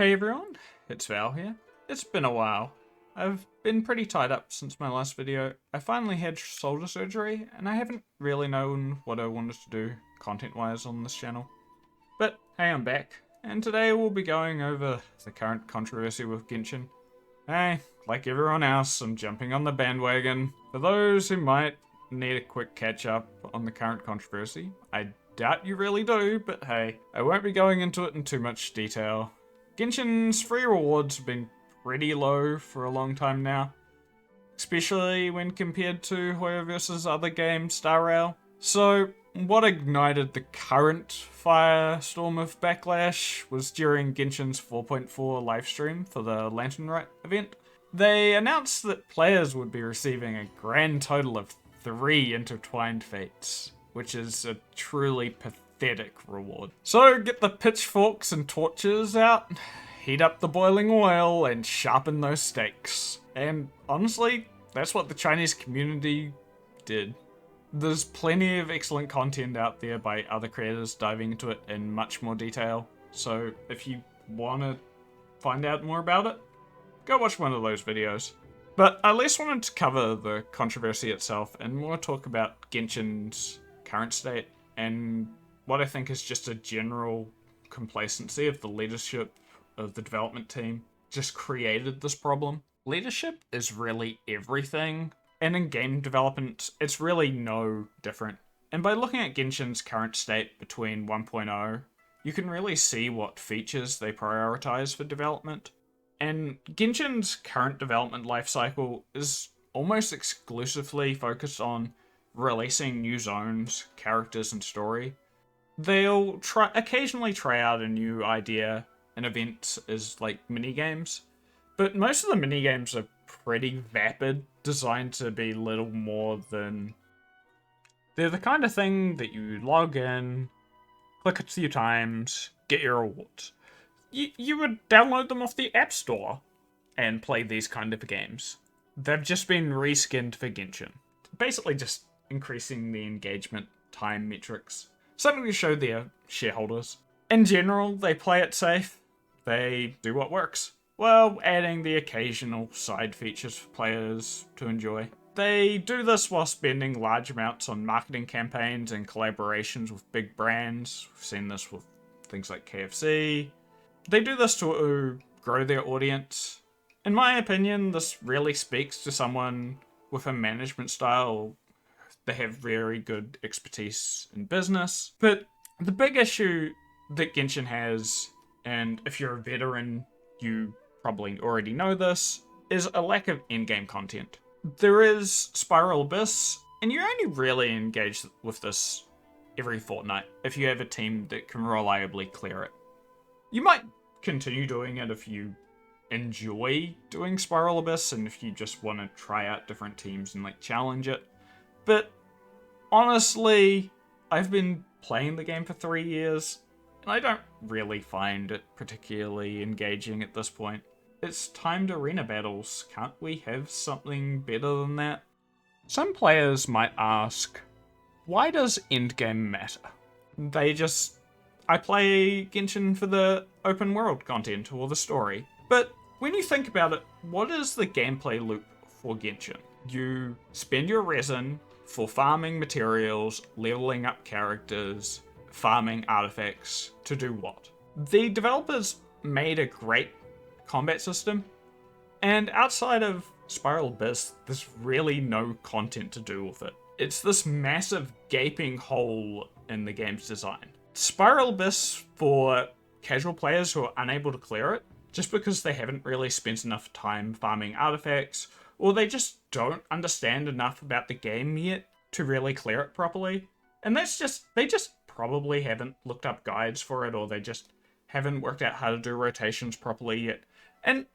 Hey everyone, it's Val here. It's been a while. I've been pretty tied up since my last video. I finally had shoulder surgery, and I haven't really known what I wanted to do content-wise on this channel. But hey, I'm back, and today we'll be going over the current controversy with Genshin. Hey, like everyone else, I'm jumping on the bandwagon. For those who might need a quick catch-up on the current controversy, I doubt you really do, but hey, I won't be going into it in too much detail. Genshin's free rewards have been pretty low for a long time now, especially when compared to Hoyoverse's other game, Star Rail. So, what ignited the current firestorm of backlash was during Genshin's 4.4 livestream for the Lantern Rite event. They announced that players would be receiving a grand total of 3 intertwined fates, which is a truly pathetic reward. So get the pitchforks and torches out, heat up the boiling oil, and sharpen those stakes. And honestly, that's what the Chinese community did. There's plenty of excellent content out there by other creators diving into it in much more detail, so if you want to find out more about it, go watch one of those videos. But I at least wanted to cover the controversy itself and more talk about Genshin's current state and what I think is just a general complacency of the leadership of the development team just created this problem. Leadership is really everything, and in game development, it's really no different. And by looking at Genshin's current state between 1.0, you can really see what features they prioritize for development. And Genshin's current development lifecycle is almost exclusively focused on releasing new zones, characters, and story. They'll occasionally try out a new idea and event as like minigames, but most of the minigames are pretty vapid, designed to be little more than... They're the kind of thing that you log in, click a few times, get your rewards. You would download them off the App Store and play these kind of games. They've just been reskinned for Genshin. Basically just increasing the engagement time metrics. Something to show their shareholders. In general, they play it safe. They do what works, while adding the occasional side features for players to enjoy. They do this while spending large amounts on marketing campaigns and collaborations with big brands. We've seen this with things like KFC. They do this to grow their audience. In my opinion, this really speaks to someone with a management style. They have very good expertise in business. But the big issue that Genshin has, and if you're a veteran, you probably already know this, is a lack of in-game content. There is Spiral Abyss, and you only really engage with this every fortnight if you have a team that can reliably clear it. You might continue doing it if you enjoy doing Spiral Abyss and if you just want to try out different teams and like challenge it. But honestly, I've been playing the game for 3 years and I don't really find it particularly engaging at this point. It's timed arena battles. Can't we have something better than that? Some players might ask, why does endgame matter? I play Genshin for the open world content or the story. But when you think about it, what is the gameplay loop for Genshin? You spend your resin for farming materials, leveling up characters, farming artifacts to do what? The developers made a great combat system, and outside of Spiral Abyss, there's really no content to do with it. It's this massive gaping hole in the game's design. Spiral Abyss, for casual players who are unable to clear it, just because they haven't really spent enough time farming artifacts, or they just don't understand enough about the game yet to really clear it properly. And they just probably haven't looked up guides for it, or they just haven't worked out how to do rotations properly yet. And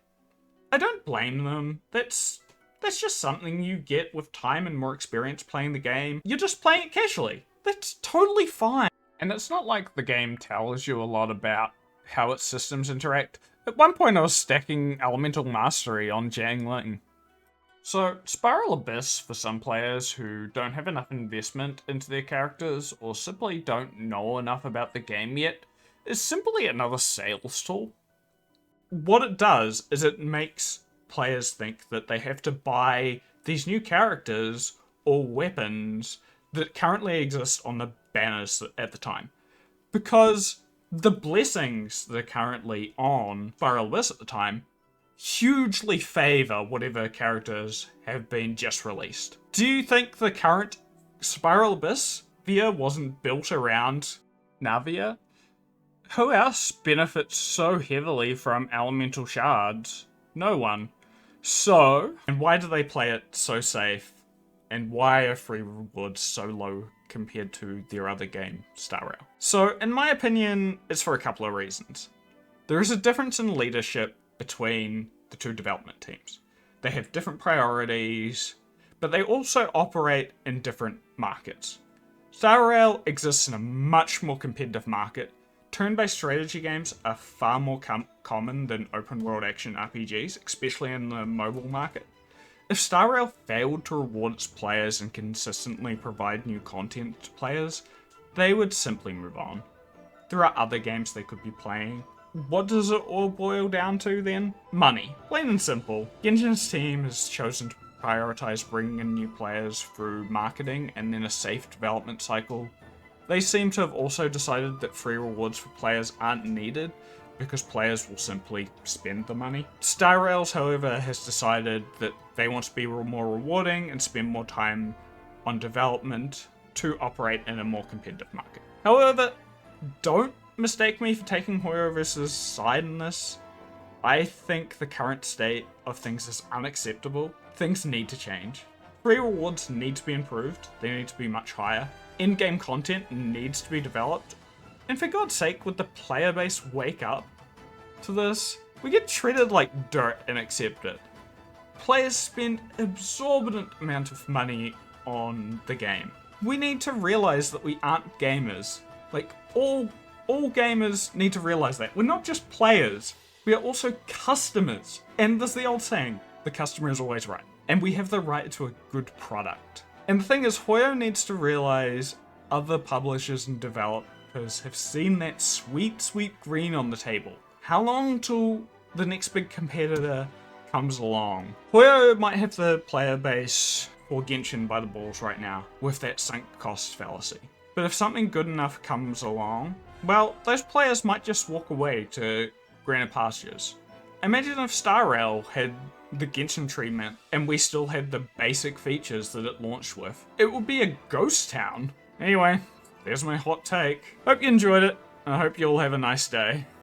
I don't blame them. That's just something you get with time and more experience playing the game. You're just playing it casually. That's totally fine. And it's not like the game tells you a lot about how its systems interact. At one point I was stacking Elemental Mastery on Jiangling. So, Spiral Abyss, for some players who don't have enough investment into their characters or simply don't know enough about the game yet, is simply another sales tool. what it does is it makes players think that they have to buy these new characters or weapons that currently exist on the banners at the time. Because the blessings that are currently on Spiral Abyss at the time hugely favour whatever characters have been just released. Do you think the current Spiral Abyss wasn't built around Navia? Who else benefits so heavily from elemental shards? No one. So, and why do they play it so safe? And why are free rewards so low compared to their other game, Star Rail? So, in my opinion, it's for a couple of reasons. There is a difference in leadership between the two development teams. They have different priorities, but they also operate in different markets. Star Rail exists in a much more competitive market. Turn-based strategy games are far more common than open-world action RPGs, especially in the mobile market. If Star Rail failed to reward its players and consistently provide new content to players, they would simply move on. There are other games they could be playing. What does it all boil down to then? Money. Plain and simple. Genshin's team has chosen to prioritize bringing in new players through marketing and then a safe development cycle. They seem to have also decided that free rewards for players aren't needed because players will simply spend the money. Star Rails, however, has decided that they want to be more rewarding and spend more time on development to operate in a more competitive market. However, don't mistake me for taking Hoyoverse's side in this. I think the current state of things is unacceptable. Things need to change. Free rewards need to be improved. They need to be much higher. In-game content needs to be developed. And for God's sake, would the player base wake up to this? We get treated like dirt and accept it. Players spend exorbitant amount of money on the game. We need to realize that we aren't gamers. Like, all gamers need to realize that. We're not just players. We are also customers. And there's the old saying, the customer is always right. And we have the right to a good product. And the thing is, Hoyo needs to realize other publishers and developers have seen that sweet, sweet green on the table. How long till the next big competitor comes along? Hoyo might have the player base for Genshin by the balls right now with that sunk cost fallacy. But if something good enough comes along, well, those players might just walk away to greener pastures. Imagine if Star Rail had the Genshin treatment and we still had the basic features that it launched with. It would be a ghost town. Anyway, there's my hot take. Hope you enjoyed it, and I hope you all have a nice day.